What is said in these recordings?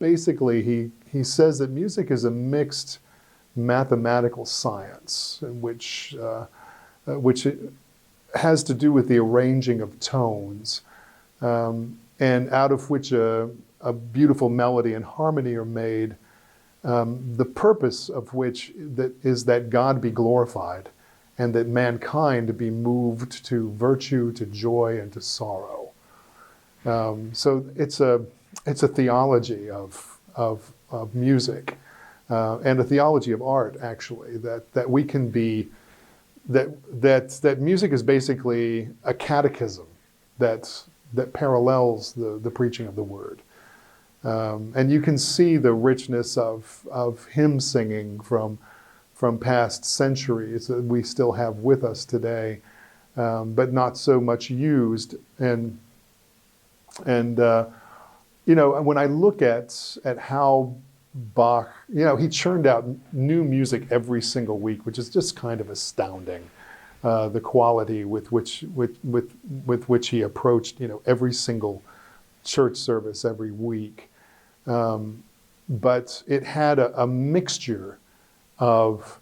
basically he says that music is a mixed mathematical science, in which it has to do with the arranging of tones, and out of which a beautiful melody and harmony are made, the purpose of which is that God be glorified and that mankind be moved to virtue, to joy, and to sorrow. So it's a theology of music, and a theology of art, actually, that we can be, that music is basically a catechism that parallels the preaching of the word. And you can see the richness of hymn singing from past centuries that we still have with us today, but not so much used. And you know, when I look at how Bach, you know, he churned out new music every single week, which is just kind of astounding. The quality with which he approached, you know, every single church service every week. But it had a mixture of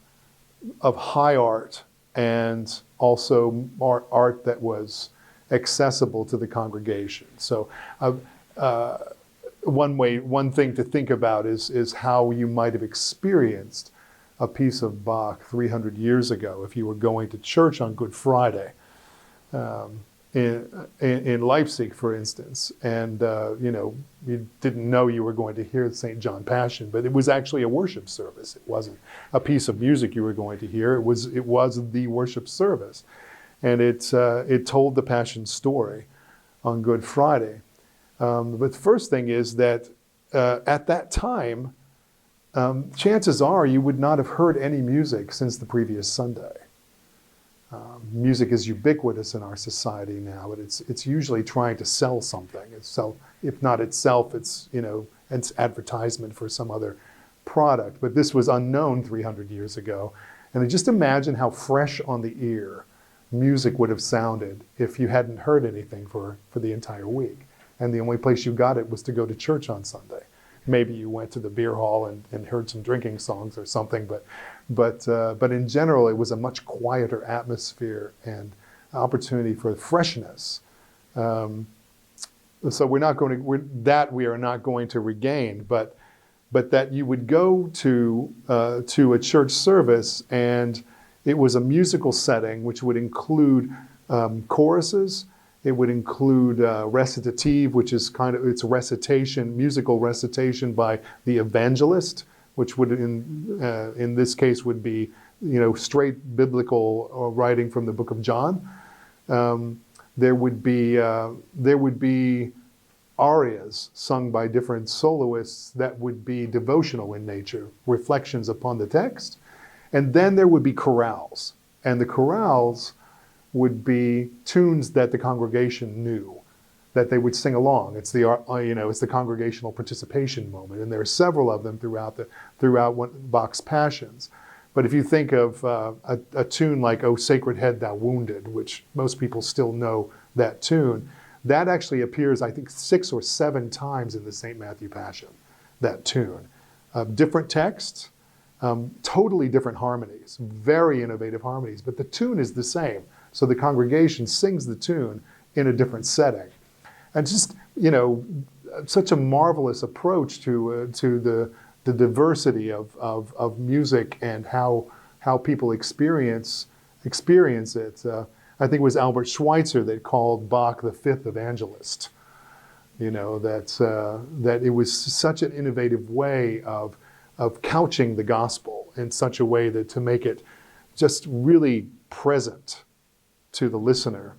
high art and also art that was accessible to the congregation. So one thing to think about is how you might have experienced a piece of Bach 300 years ago if you were going to church on Good Friday in Leipzig, for instance, and you know, you didn't know you were going to hear the St. John Passion, but it was actually a worship service. It wasn't a piece of music you were going to hear. It was the worship service, and it told the Passion story on Good Friday. But the first thing is that at that time, chances are you would not have heard any music since the previous Sunday. Music is ubiquitous in our society now, but it's usually trying to sell something. If not itself, it's, you know, it's advertisement for some other product. But this was unknown 300 years ago. And just imagine how fresh on the ear music would have sounded if you hadn't heard anything for the entire week. And the only place you got it was to go to church on Sunday. Maybe you went to the beer hall and heard some drinking songs or something, but in general, it was a much quieter atmosphere and opportunity for freshness. So we are not going to regain, but that you would go to a church service and it was a musical setting which would include choruses. It would include recitative, which is it's recitation, musical recitation by the evangelist, which would in this case would be, you know, straight biblical writing from the book of John. There would be arias sung by different soloists that would be devotional in nature, reflections upon the text, and then there would be chorales, and the chorales would be tunes that the congregation knew, that they would sing along. It's the congregational participation moment, and there are several of them throughout Bach's Passions. But if you think of a tune like "O Sacred Head Thou Wounded," which most people still know that tune, that actually appears, I think, 6 or 7 times in the St. Matthew Passion, that tune. Different texts, totally different harmonies, very innovative harmonies, but the tune is the same. So the congregation sings the tune in a different setting. And just, you know, such a marvelous approach to the diversity of music and how people experience it. I think it was Albert Schweitzer that called Bach the fifth evangelist. You know, that it was such an innovative way of couching the gospel in such a way that to make it just really present to the listener.